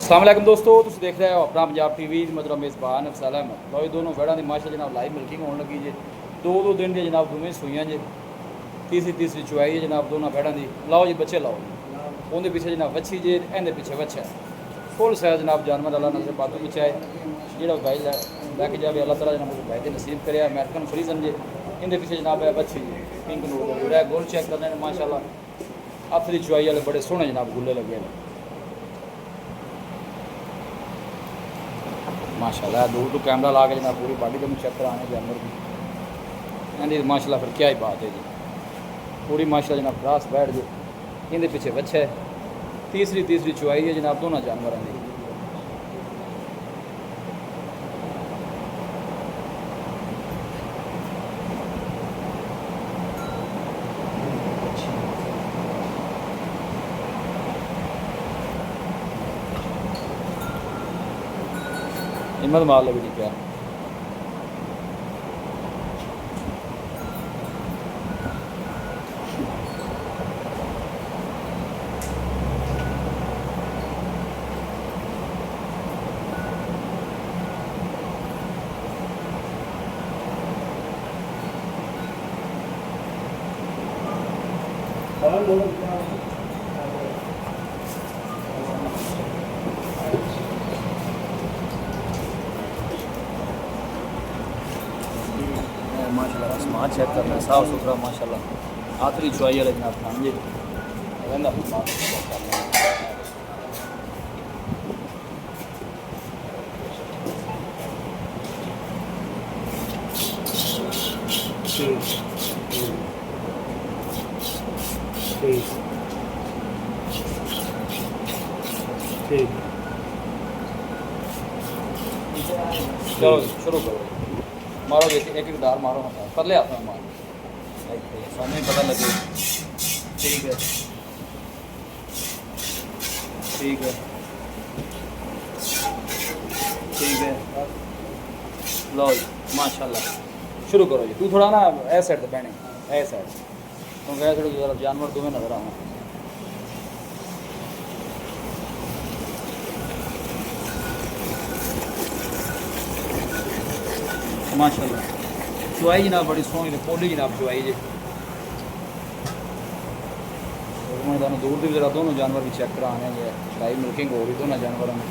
अस्सलाम वालेकुम दोस्तों, तुम देख रहे हो अपना पंजाब टीवी। मतलब मेज़बान अफसल अहमद। लो दोनों बैड़ा की माशा जनाब लाइव मिल्किंग होने लगी जे। दो दिन की जनाब दोवें सूइयां जे। तीसरी चुआई है जनाब दोनों बैड़ा की। लाओ जी बच्चे लाओ जी। उनके पीछे जनाब बच्ची जे, इनके पीछे बच्चा है। फुल साइज जनाब जानवर अल्लाह नजर बातों पीछे है जो भाई लैके जाए अल्लाह तला जनाब भाई के नसीब करे। अमेरिकन फ्रीजन जे इनके पीछे जनाब है बच्ची जी पिंक नूर गोल चेक करने माशाल्लाह। हथ की चुआई वाले बड़े सोहने जनाब गुले लगे हैं माशाल्लाह। दूर तो कैमरा ला के जनाब पूरी बॉडी का चेक कराने जानवर की इनकी माशाल्लाह। फिर क्या ही बात है जी, पूरी माशाल्लाह जनाब ग्रास बैठ जो इनके पीछे बच्चा है। तीसरी चुआई है जनाब दोनों जानवरों की। हिम्मत मार लो भी क्या माशाल्लाह। आसमान चेक करना साफ सुथरा माशाल्लाह। आखिरी चुआई वाले जनाब खान जी ठीक। चलो शुरू करो, मारो जैसे एक दार मारो ना पतले हाथ में मारो सामने पता लगे। ठीक है ठीक है ठीक है। लो जी माशाल्लाह शुरू करो जी। तू थोड़ा ना ए साइड से बहने ए साइड क्योंकि ए साइड जरा जानवर तुम्हें नजर आऊँ माशाल्लाह। चुआई जनाब बड़ी सोहनी पोली जनाब चुआई जी। दूर से जरा दोनों जानवर भी चेक कराने हैं लाइव मिल्किंग हो रही दोनों जानवरों में।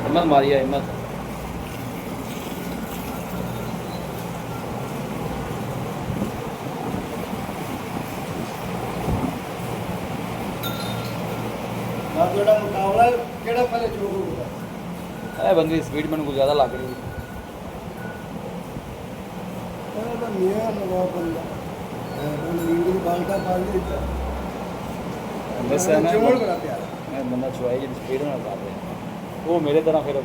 हिम्मत मारिया हिम्मत। मुकाबला केड़ा पहले शुरू होगा है बंदी स्पीड मैंने कुछ ज़्यादा लग रही तो नियर लगा बंदा नींद बालटा पाल दे वैसे है ना जोड़ बड़ा प्यारा मैं बंदा चुआई जी स्पीड में लगा रहे वो मेरे तरह फिर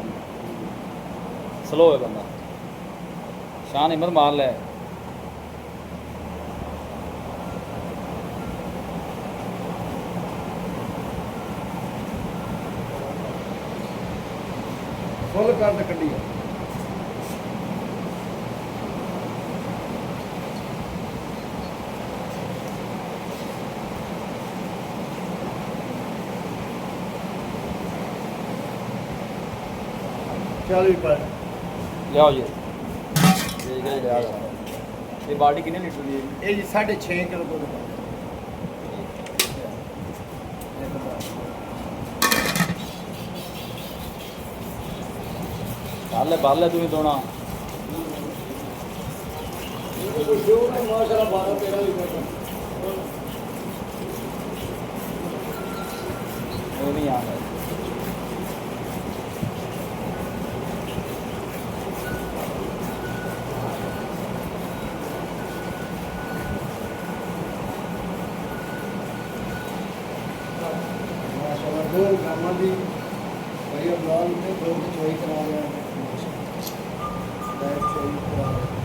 स्लो है बंदा। शान हिम्मत मार ले फुल कर दे कड्डी चल भी पर लियाओ जी ये बाल्टी कितने लीटर की है? ये जी 6.5 किलो दूध है बाल ले तुम्हें दोना माशाल्लाह 12-13 लीटर वो नहीं आ रहा दो गामा दी भाई अब्लाल ने दो चोई करा रहे हैं बैठ चोई करा रहे हैं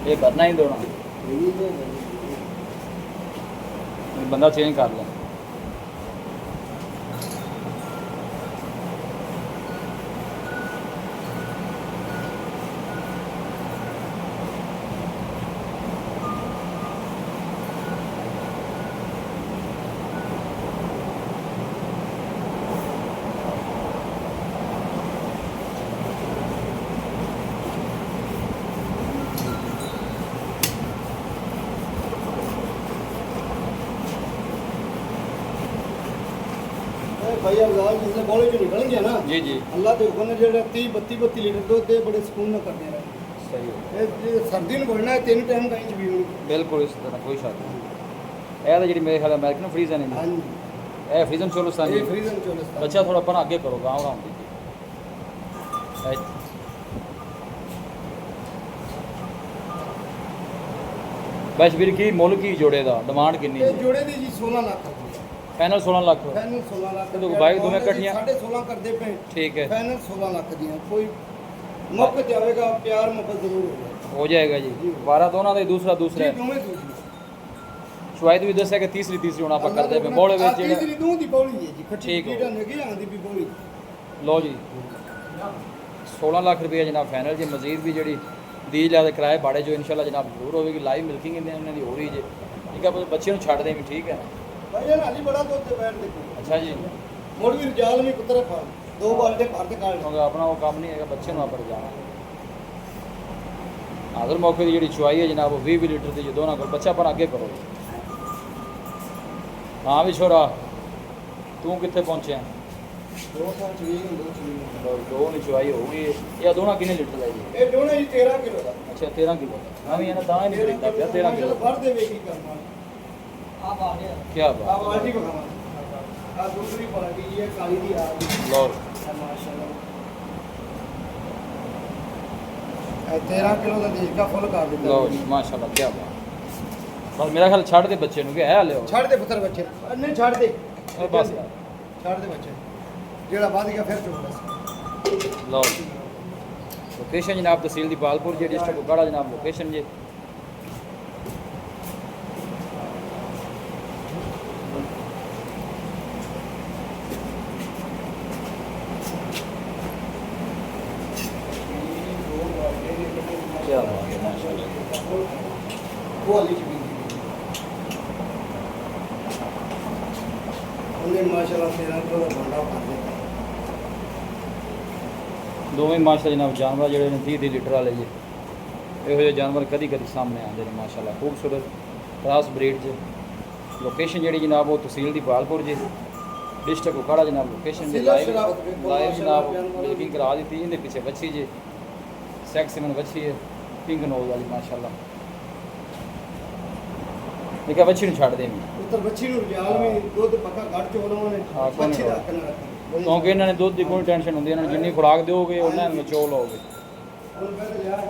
ये करना ही दोना यही तो है। बंदा चेंज कर ले भाई अब्लाल जिसने बॉले जो निकल गया ना जी जी अल्लाह के हुक्म ने जेड़ा 30-32 लीटर दूध दे बड़े सुकून में करते रहे सही है ये सर्दी में बढ़ना है 3 टाइम का इंच भी बिल्कुल इस तरह कोई शक नहीं ਇਹ ਤਾਂ ਜਿਹੜੀ ਮੇਰੇ ਖਿਆਲ ਅਮਰੀਕਨ ਫਰੀਜ਼ਨ हाँ ਹੈ जी ਇਹ ਫਰੀਜ਼ਨ ਚੋਲਸਤਾਨੀ ये फ्रीजन चोलस्तान ਬੱਚਾ ਥੋੜਾ ਪਰਾਂ ਅੱਗੇ ਕਰੋ ਗਾਂਵ ਰਾਉਂਦੀ ਬਸ ਵੀਰ ਕੀ ਮੁੱਲ ਕੀ ਜੋੜੇ ਦਾ ਡਿਮਾਂਡ ਕਿੰਨੀ ये ਹੈ जोड़े दी जी 16 लाख ਫਾਈਨਲ 16 ਲੱਖ फाइनल 16 लाख तो भाई दोनों कट्ठियां- 16.5 करते पे ठीक है फाइनल 16 लाख दिया कोई मौके जावेगा प्यार मोहब्बत जरूर होगा हो जाएगा जी 12 ਦੋਨਾਂ ਦਾ ਹੀ ਦੂਸਰਾ ਦੂਸਰਾ जी ਹੈ दोवें दूसरी ਸ਼ੁਆਇਦ ਵੀ ਦੱਸਿਆ ਕਿ ਤੀਸਰੀ ਹੁਣ ਆਪਾਂ ਕਰਦੇ ਪਏ ਬੋਲੇ ਵਿੱਚ ਜਿਹੜਾ तीसरी दूध दी बौली है जी खट्टी ठीक हो। कीड़ा लगी आंदी भी बौली ਲਓ ਜੀ 16 ਲੱਖ ਰੁਪਏ ਜਨਾਬ ਫਾਈਨਲ ਜੀ ਮਜ਼ੀਦ ਵੀ ਜਿਹੜੀ ਦੀ ਲਿਆ ਦੇ ਕਿਰਾਏ ਬਾੜੇ ਜੋ ਇਨਸ਼ਾਅੱਲਾ ਜਨਾਬ ਜ਼ਰੂਰ ਹੋਵੇਗੀ ਲਾਈਵ ਮਿਲਕਿੰਗ ਇਹਨਾਂ ਦੀ ਹੋ ਰਹੀ ਜੇ ਠੀਕ ਹੈ ਬੱਚੇ ਨੂੰ ਛੱਡ ਦੇ ਵੀ ਠੀਕ ਹੈ भाई ये नाली बड़ा दूध दे बैठ देखो ਅੱਛਾ ਜੀ मोड़ भी रिजाल में कुतरे फाड़ दो बाल्टे भर के काट ਕਿਉਂਕਿ ਆਪਣਾ ਉਹ ਕੰਮ ਨਹੀਂ ਹੈਗਾ ਬੱਚੇ ਨੂੰ ਆਪਾਂ ਜਾਣਾ ਹਾਜ਼ਰ ਮੌਕੇ ਦੀ ਜਿਹੜੀ ਚੁਆਈ ਹੈ ਜਨਾਬ ਉਹ 20 ਲੀਟਰ ਦੀ ਜੇ ਦੋਨਾਂ ਕੋਲ ਬੱਚਾ ਪਰ ਅੱਗੇ ਕਰੋ ਹਾਂ ਵੀ ਛੋਰਾ ਤੂੰ ਕਿੱਥੇ ਪਹੁੰਚਿਆ दो साल चली दो चली ਦੋ ਨਹੀਂ ਚੁਆਈ ਹੋ ਗਈ ਇਹ ਦੋਨਾਂ ਕਿੰਨੇ ਲੀਟਰ ਦਾ ਜੀ ये दोनों ही 13 किलो दा ਅੱਛਾ 13 ਕਿਲੋ ਹਾਂ ਵੀ ਇਹਨਾਂ ਤਾਂ ਹੀ ਨਹੀਂ ਦਿੱਤਾ ਪਿਆ 13 ਕਿਲੋ भर देवे की करना आप आ गया ਕੀ ਬਾਤ आप बाल्टी को खाना आ दूसरी बाल्टी ये काली दी आ गई ਲਓ माशाल्लाह 13 किलो ਦਾ ਦੇਸ਼ ਦਾ ਫੁੱਲ ਕਰ ਦਿੱਤਾ ਲਓ ਜੀ ਮਾਸ਼ਾਅੱਲਾ ਕੀ ਬਾਤ ਬਸ ਮੇਰਾ ਖਿਆਲ ਛੱਡ ਦੇ ਬੱਚੇ ਨੂੰ ਕਿ ਹੈ ਲਿਓ ਛੱਡ ਦੇ ਪੁੱਤਰ ਬੱਚੇ ਨਹੀਂ ਛੱਡ ਦੇ ਉਹ ਬਸ ਛੱਡ ਦੇ ਬੱਚੇ ਜਿਹੜਾ ਵੱਧ ਗਿਆ ਫਿਰ ਚੁੱਕ ਲੈ ਲਓ ਜੀ ਲੋਕੇਸ਼ਨ ਜਨਾਬ ਤਹਿਸੀਲ ਦੀ ਪਾਲਪੁਰ ਜੀ ਡਿਸਟ੍ਰਿਕਟ ਬੁਗਾੜਾ ਜਨਾਬ ਲੋਕੇਸ਼ਨ ਜੀ ਕੀ ਬਾਤ ਹੈ ਮਾਸ਼ਾਅੱਲਾ ਉਹ ਵਾਲੀ ਚ ਵੀ ਉਹਨੇ ਮਾਸ਼ਾਅੱਲਾ 13 ਕਿਲੋ ਦਾ ਭਾਂਡਾ ਭਰ ਦਿੱਤਾ ਦੋਵੇਂ ਮਾਸ਼ਾਅੱਲਾ ਜਨਾਬ ਜਾਨਵਰ ਜਿਹੜੇ ਨੇ 30 ਲੀਟਰ ਵਾਲੇ ਜੀ ਇਹੋ ਜਿਹੇ ਜਾਨਵਰ ਕਦੀ ਕਦੀ ਸਾਹਮਣੇ ਆਉਂਦੇ ਨੇ ਮਾਸ਼ਾਅੱਲਾ ਖੂਬਸੂਰਤ ਕ੍ਰਾਸ ਬਰੀਡ ਜੀ ਲੋਕੇਸ਼ਨ ਜਿਹੜੀ ਜਨਾਬ ਉਹ ਤਹਿਸੀਲ ਦੀ ਪਾਲਪੁਰ ਜੀ ਡਿਸਟ੍ਰਿਕਟ ਉਕਾੜਾ ਜਨਾਬ ਲੋਕੇਸ਼ਨ ਜੀ ਲਾਈਵ ਜਨਾਬ ਮਿਲਕਿੰਗ ਕਰਾ ਦਿੱਤੀ ਇਹਦੇ ਪਿੱਛੇ ਬੱਚੀ ਜੀ ਸੈਕਸੀਮਨ ਬੱਚੀ ਹੈ ਪਿੰਕ ਨੋਜ਼ ਵਾਲੀ ਮਾਸ਼ਾਅੱਲਾ ਦੇਖਿਆ ਬੱਚੀ ਨੂੰ ਛੱਡ ਦੇਵੀਂ ਪੁੱਤਰ ਬੱਚੀ ਨੂੰ ਰਿਆਲ ਵਿੱਚ ਦੁੱਧ ਪੱਕਾ ਘੱਟ ਚੋਲਵਾਂ ਨੇ ਹਾਂ, ਕੋਈ ਬੱਚੀ ਨਹੀਂ ਦਾ ਹੱਕ ਨਾ ਰੱਖਣਾ ਕਿਉਂਕਿ ਇਹਨਾਂ ਨੇ ਦੁੱਧ ਦੀ ਕੋਈ ਟੈਨਸ਼ਨ ਹੁੰਦੀ ਇਹਨਾਂ ਨੂੰ ਜਿੰਨੀ ਖੁਰਾਕ ਦਿਓਗੇ ਉਹਨਾਂ ਨੂੰ ਚੋ ਲਓਗੇ ਹੁਣ ਪਹਿਲੇ ਯਾਰ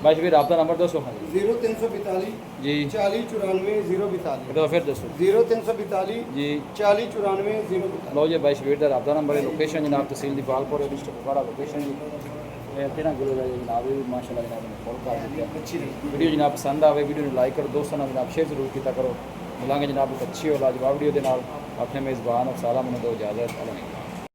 ਬਸ ਵੀ ਰਾਬਤਾ ਨੰਬਰ ਦੱਸੋ ਹਾਂ ਜੀ 0342 ਜੀ 40 94 042 ਇੱਕ ਵਾਰ ਫਿਰ ਦੱਸੋ 0342 ਜੀ 40 94 042 ਲਓ ਜੀ ਬਾਈ ਸ਼ਵੀਰ ਦਾ ਰਾਬਤਾ ਨੰਬਰ ਹੈ ਲੋਕੇਸ਼ਨ ਜਨਾਬ ਤਹਿਸੀਲ ਦੀ ਪਾਲਪੁਰ ਡਿਸਟ੍ਰਿਕਟ ਉਕਾੜਾ ਲੋਕੇਸ਼ਨ ਜੀ ਇਹ 13 ਕਿਲੋ ਦਾ ਜਨਾਬ ਇਹ ਵੀ ਮਾਸ਼ਾਅੱਲਾ ਜਨਾਬ ਨੇ ਫੋਲੋ ਕਰ ਦਿੱਤਾ ਬੱਚੀ ਦੀ ਵੀਡੀਓ ਜਨਾਬ ਪਸੰਦ ਆਵੇ ਵੀਡੀਓ ਨੂੰ ਲਾਈਕ ਕਰੋ ਦੋਸਤਾਂ ਨਾਲ ਜਨਾਬ ਸ਼ੇਅਰ ਜ਼ਰੂਰ ਕੀਤਾ ਕਰੋ ਮਿਲਾਂਗੇ ਜਨਾਬ ਇੱਕ ਅੱਛੀ ਔਰ ਲਾਜਵਾਬ ਵੀਡੀਓ ਦੇ ਨਾਲ ਆਪਣੇ ਮੇਜ਼ਬਾਨ ਅਫਸਾਲਾ ਮੈਨੂੰ ਦਿਓ ਇਜਾਜ਼ਤ